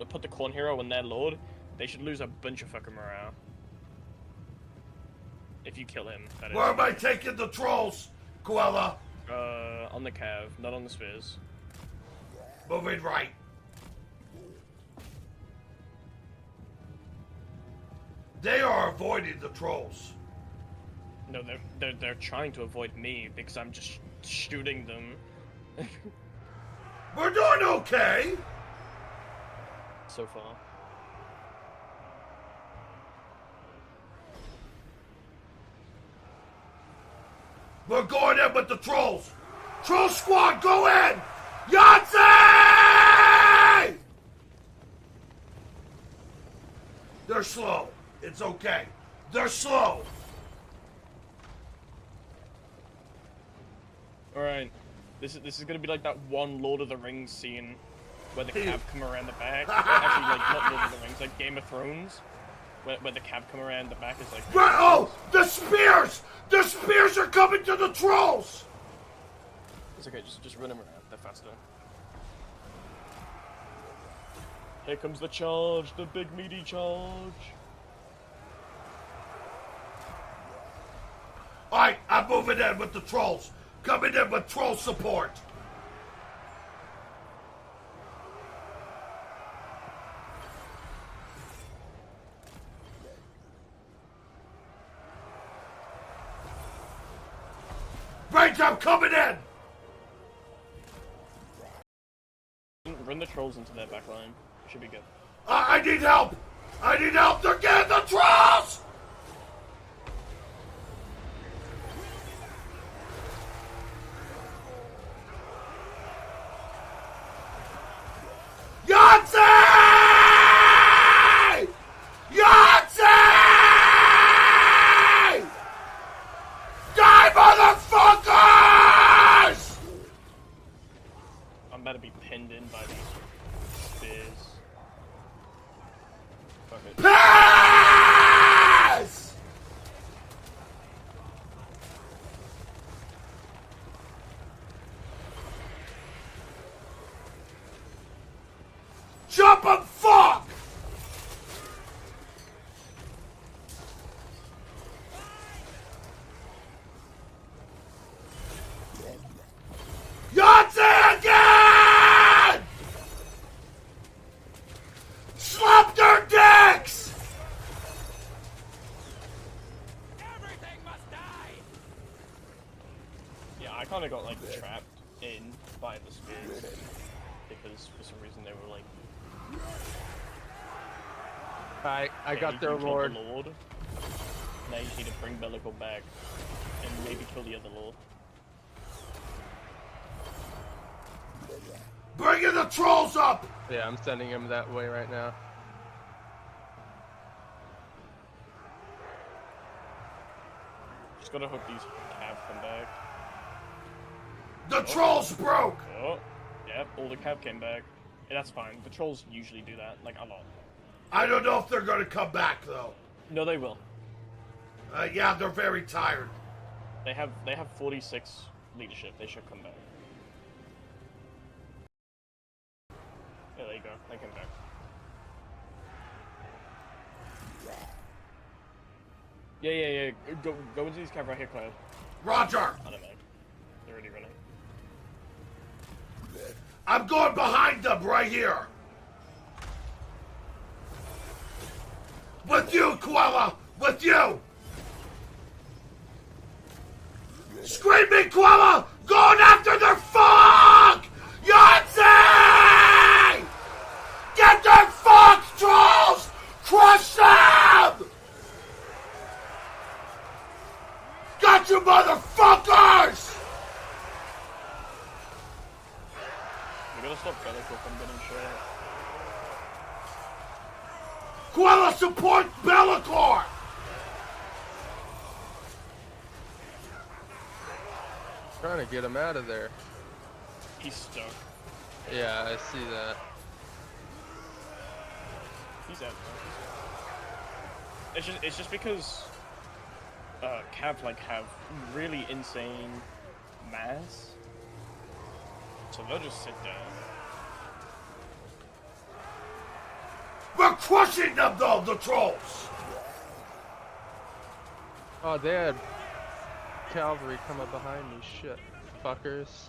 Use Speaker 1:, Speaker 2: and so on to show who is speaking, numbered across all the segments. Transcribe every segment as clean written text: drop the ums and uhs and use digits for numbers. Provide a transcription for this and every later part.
Speaker 1: put the Corn Hero in their Lord, they should lose a bunch of fucking morale. If you kill him, that is.
Speaker 2: Where am I taking the trolls, Koala?
Speaker 1: On the Cav, not on the Spheres.
Speaker 2: Moving right. They are avoiding the trolls.
Speaker 1: No, they're trying to avoid me because I'm just shooting them.
Speaker 2: We're doing okay.
Speaker 1: So far.
Speaker 2: We're going in with the trolls. Troll squad, go in! Yahtzee! They're slow. It's okay. They're slow.
Speaker 1: Alright. This is gonna be like that one Lord of the Rings scene where the Cav come around the back. Actually, like, not Lord of the Rings, like Game of Thrones. Where the Cav come around the back is like...
Speaker 2: Right, oh! The spears! The spears are coming to the trolls!
Speaker 1: It's okay, just run them around. They're faster. Here comes the charge, the big meaty charge.
Speaker 2: Alright, I'm moving in with the trolls. Coming in with troll support. Range, I'm coming in!
Speaker 1: Run the trolls into their back line. Should be good.
Speaker 2: I need help! I need help! They're getting the trolls! Yahtzee! Yahtzee! Die, motherfuckers!
Speaker 1: I'm about to be pinned in by these spears. Fuck it.
Speaker 2: Pass! Jump 'em, fuck! Yahtzee again! Slap their dicks!
Speaker 3: Everything must die!
Speaker 1: Yeah, I kinda got like trapped in by the spears. Because for some reason they were like...
Speaker 4: I
Speaker 1: "Okay,
Speaker 4: got
Speaker 1: you
Speaker 4: their
Speaker 1: killed
Speaker 4: lord.
Speaker 1: the Lord. Now you need to bring Bellicle back. And maybe kill the other Lord.
Speaker 2: Bringing the trolls up!
Speaker 4: Yeah, I'm sending him that way right now.
Speaker 1: Just gotta hope these Cav come back.
Speaker 2: The trolls broke!
Speaker 1: Oh, yep, all the Cav came back. Yeah, that's fine. The trolls usually do that, like, a lot.
Speaker 2: I don't know if they're gonna come back though.
Speaker 1: No, they will.
Speaker 2: Yeah, they're very tired.
Speaker 1: They have 46 leadership. They should come back. Yeah, there you go. They came back. Yeah. Go into these Cav right here, Cloud.
Speaker 2: Roger!
Speaker 1: I don't know. They're already running.
Speaker 2: I'm going behind them right here. With you, Koala! With you! Screaming Koala! Going after their fuck! Yahtzee! Get their fuck, trolls! Crush them! Got you, motherfuckers!
Speaker 1: We gotta stop Bellicle from getting shot.
Speaker 2: Koala support Be'lakor!
Speaker 4: Trying to get him out of there.
Speaker 1: He's stuck.
Speaker 4: Yeah, I see that.
Speaker 1: He's out. It's just because Cav like have really insane mass, so they'll just sit down.
Speaker 2: We're crushing them though, the trolls!
Speaker 4: Oh, they had cavalry come up behind me. Shit. Fuckers.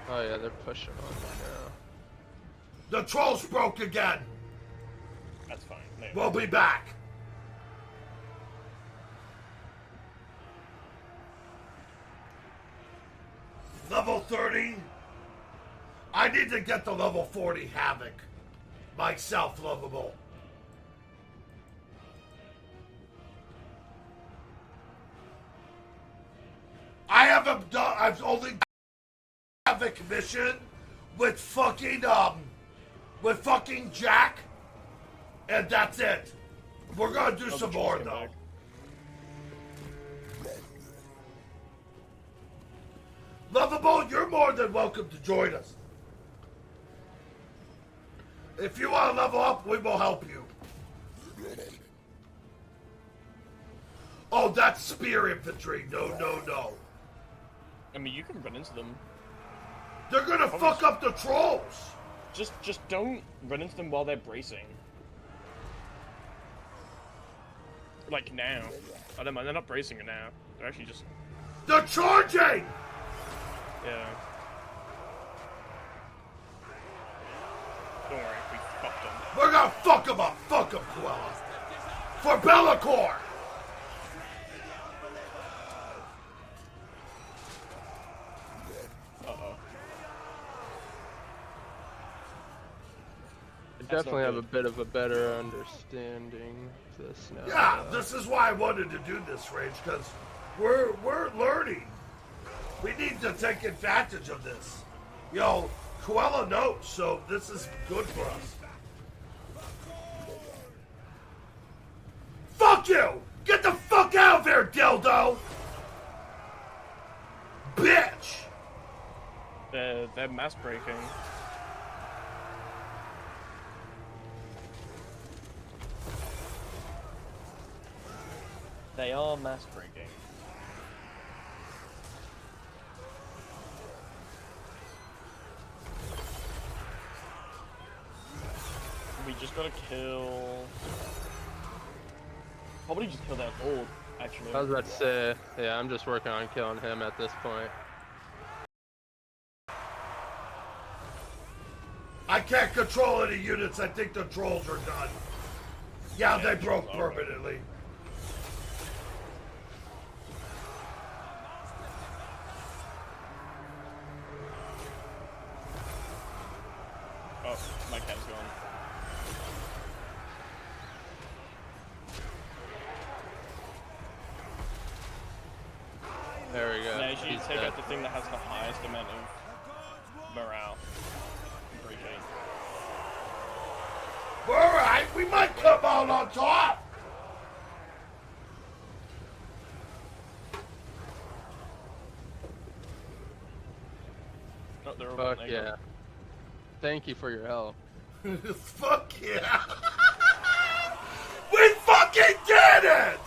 Speaker 4: Oh yeah, they're pushing on me now.
Speaker 2: The trolls broke again!
Speaker 1: That's fine. No.
Speaker 2: We'll be back! Level 30? I need to get the level 40 Havoc. Myself, lovable. I haven't done. I've only done Havoc mission with fucking Jack, and that's it. We're gonna do some more though.
Speaker 1: Back.
Speaker 2: Lovable, you're more than welcome to join us. If you want to level up, we will help you. Oh, that's spear infantry. No, no, no.
Speaker 1: I mean, you can run into them.
Speaker 2: They're gonna fuck up the trolls.
Speaker 1: Just don't run into them while they're bracing. Like now. I don't mind. They're not bracing it now. They're actually just.
Speaker 2: They're charging.
Speaker 1: Yeah. Don't worry, we fucked them.
Speaker 2: We're gonna fuck them up. Fuck them, Cruella. For Bellacore.
Speaker 1: Uh-oh.
Speaker 4: I definitely have a bit of a better understanding of this now.
Speaker 2: Yeah, this is why I wanted to do this, Rage, because we're learning. We need to take advantage of this. Yo, Cruella knows, so this is good for us. Fuck you! Get the fuck out of there, dildo! Bitch!
Speaker 1: They're mass breaking. They are mass breaking. We just gotta kill. Probably just kill that old, actually.
Speaker 4: I was about to say, yeah, I'm just working on killing him at this point.
Speaker 2: I can't control any units. I think the trolls are done. Yeah, they broke permanently.
Speaker 1: Oh, my cat's gone.
Speaker 4: There we go.
Speaker 1: Now you should
Speaker 4: He's
Speaker 1: take
Speaker 4: dead.
Speaker 1: out the thing that has the highest amount of morale. Appreciate.
Speaker 2: Alright, we might come out on top!
Speaker 1: No, they're
Speaker 4: Fuck
Speaker 1: over.
Speaker 4: yeah. Thank you for your help.
Speaker 2: Fuck yeah! We fucking did it!